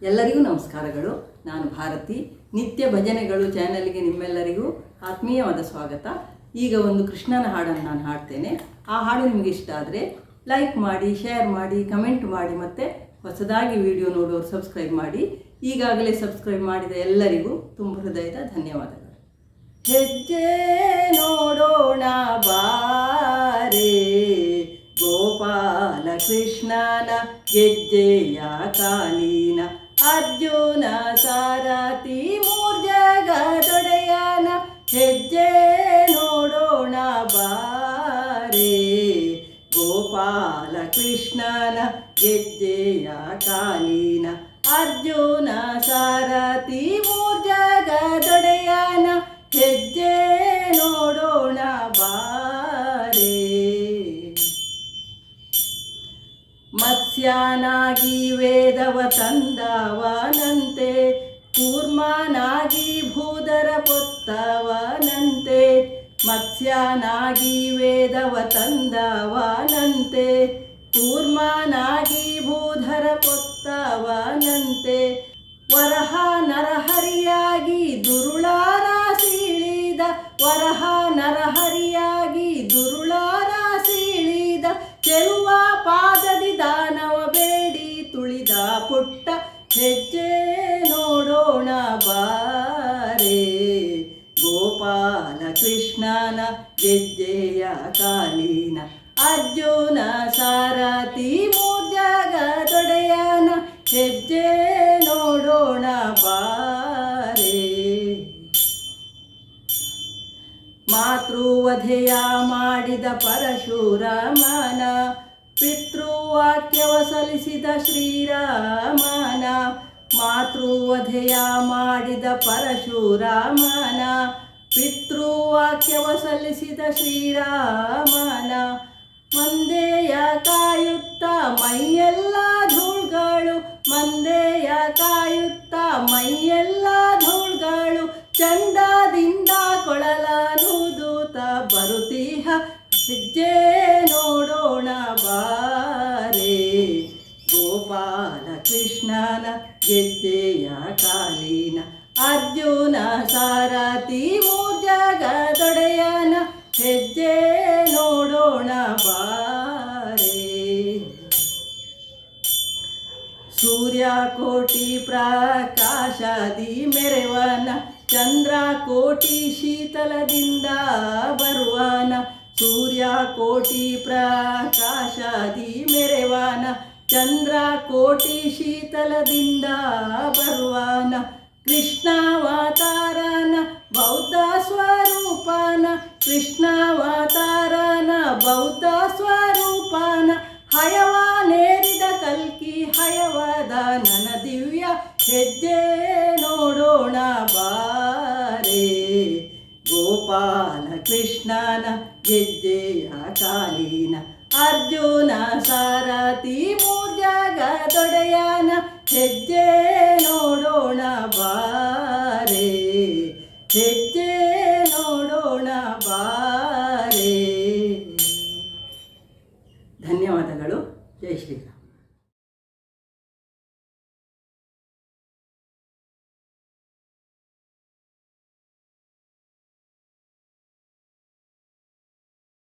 ಎಲ್ಲರಿಗೂ ನಮಸ್ಕಾರಗಳು. ನಾನು ಭಾರತಿ. ನಿತ್ಯ ಭಜನೆಗಳು ಚಾನೆಲ್ಗೆ ನಿಮ್ಮೆಲ್ಲರಿಗೂ ಆತ್ಮೀಯವಾದ ಸ್ವಾಗತ. ಈಗ ಒಂದು ಕೃಷ್ಣನ ಹಾಡನ್ನು ನಾನು ಹಾಡ್ತೇನೆ. ಆ ಹಾಡು ನಿಮಗೆ ಇಷ್ಟ ಆದರೆ ಲೈಕ್ ಮಾಡಿ, ಶೇರ್ ಮಾಡಿ, ಕಮೆಂಟ್ ಮಾಡಿ, ಮತ್ತು ಹೊಸದಾಗಿ ವಿಡಿಯೋ ನೋಡೋರು ಸಬ್ಸ್ಕ್ರೈಬ್ ಮಾಡಿ. ಈಗಾಗಲೇ ಸಬ್ಸ್ಕ್ರೈಬ್ ಮಾಡಿದ ಎಲ್ಲರಿಗೂ ತುಂಬ ಹೃದಯದ ಧನ್ಯವಾದಗಳು. ಹೆಜ್ಜೆ ನೋಡೋಣ ಬಾರೆ ಗೋಪಾಲ ಕೃಷ್ಣನ ಗೆಜ್ಜೆಯ ಕಾಲಿನ, ಅರ್ಜುನ ಸಾರಥಿ ಮೂರ್ಜಗದೊಡೆಯನ. ಹೆಜ್ಜೆ ನೋಡೋಣ ಬಾರೆ ಗೋಪಾಲ ಕೃಷ್ಣನ ಗೆಜ್ಜೆಯ ಕಾಲಿನ, ಅರ್ಜುನ ಸಾರಥಿ ಮೂರ್ಜಗದೊಡೆಯನ. ಹೆಜ್ಜೆ ನೋಡೋಣ ಬಾರೆ. ಮತ್ಸ್ಯನಾಗಿ ವೇದವ ತಂದವನಂತೆ, ಕೂರ್ಮನಾಗಿ ಭೂಧರ ಪೊತ್ತವನಂತೆ. ಮತ್ಸ್ಯನಾಗಿ ವೇದವ ತಂದವನಂತೆ, ಕೂರ್ಮನಾಗಿ ಭೂಧರ ಪೊತ್ತವನಂತೆ. ವರಹ ನರಹರಿಯಾಗಿ ದುರುಳಾರ ಸೀಳಿದ, ವರಹ ನರಹರಿಯಾಗಿ ದುರುಳಾರ ಸೀಳಿದ. ಚೆಲುವ ಪಾದದಿ ದಾನವ ಬೇಡಿ ತುಳಿದ ಪುಟ್ಟ. ಹೆಜ್ಜೆ ನೋಡೋಣ ಬಾರೆ ಗೋಪಾಲ ಕೃಷ್ಣನ ಗೆಜ್ಜೆಯ ಕಾಲಿನ, ಅರ್ಜುನ ಸಾರಥಿ ಮೂರ್ಜಗದೊಡೆಯನ. ಹೆಜ್ಜೆ ನೋಡೋಣ ಬಾರೆ. ಮಾತೃವಧೆಯ ಮಾಡಿದ ಪರಶುರಾಮನ, ಪಿತೃವಾಕ್ಯವ ಸಲ್ಲಿಸಿದ ಶ್ರೀರಾಮನ. ಮಾತೃವಧೆಯ ಮಾಡಿದ ಪರಶುರಾಮನ, ಪಿತೃವಾಕ್ಯವ ಸಲ್ಲಿಸಿದ ಶ್ರೀರಾಮನ. ಮಂದೆಯ ಕಾಯುತ್ತ ಮೈಯೆಲ್ಲ ಧೂಳ್ಗಳು, ಮಂದೆಯ ಕಾಯುತ್ತ ಮೈಯೆಲ್ಲ ಧೂಳ್ಗಳು. ಚಂದದಿಂದ ಕೊಳಲನೂದೂತ ಬರುತ್ತೀಹ. ಹೆಜ್ಜೆ ನೋಡೋಣ ಬಾರೆ ಗೋಪಾಲ ಕೃಷ್ಣನ ಗೆಜ್ಜೆಯ ಕಾಲಿನ, ಅರ್ಜುನ ಸಾರಥಿ ಮೂರ್ಜಗದೊಡೆಯನ. ಹೆಜ್ಜೆ ನೋಡೋಣ ಬಾರೆ. ಸೂರ್ಯ ಕೋಟಿ ಪ್ರಕಾಶದಿ ಮೆರೆವನ, ಚಂದ್ರ ಕೋಟಿ ಶೀತಲದಿಂದ ಬರುವನ. ಸೂರ್ಯ ಕೋಟಿ ಪ್ರಕಾಶದಿ ಮೆರೆವನ, ಚಂದ್ರ ಕೋಟಿ ಶೀತಲದಿಂದ ಬರುವನ. ಕೃಷ್ಣಾವತಾರನ ಬೌದ್ಧ ಸ್ವರೂಪನ, ಕೃಷ್ಣಾವತಾರನ ಬೌದ್ಧ ಸ್ವರೂಪನ. ಹಯವಾನೇರಿದ ಕಲ್ಕಿ ಹಯವದ ನನ್ನ ದಿವ್ಯ. ಹೆಜ್ಜೆ ನೋಡೋಣ ಬಾರೆ ಗೋಪಾಲ ಕೃಷ್ಣನ ಗೆಜ್ಜೆಯ ಕಾಲಿನ, ಅರ್ಜುನ ಸಾರಥಿ ಮೂರ್ಜಗದೊಡೆಯನ. ಹೆಜ್ಜೆ ನೋಡೋಣ ಬಾರೆ, ಹೆಜ್ಜೆ ನೋಡೋಣ ಬಾರೆ. ಧನ್ಯವಾದಗಳು. ಜೈ ಶ್ರೀರಾಮ್.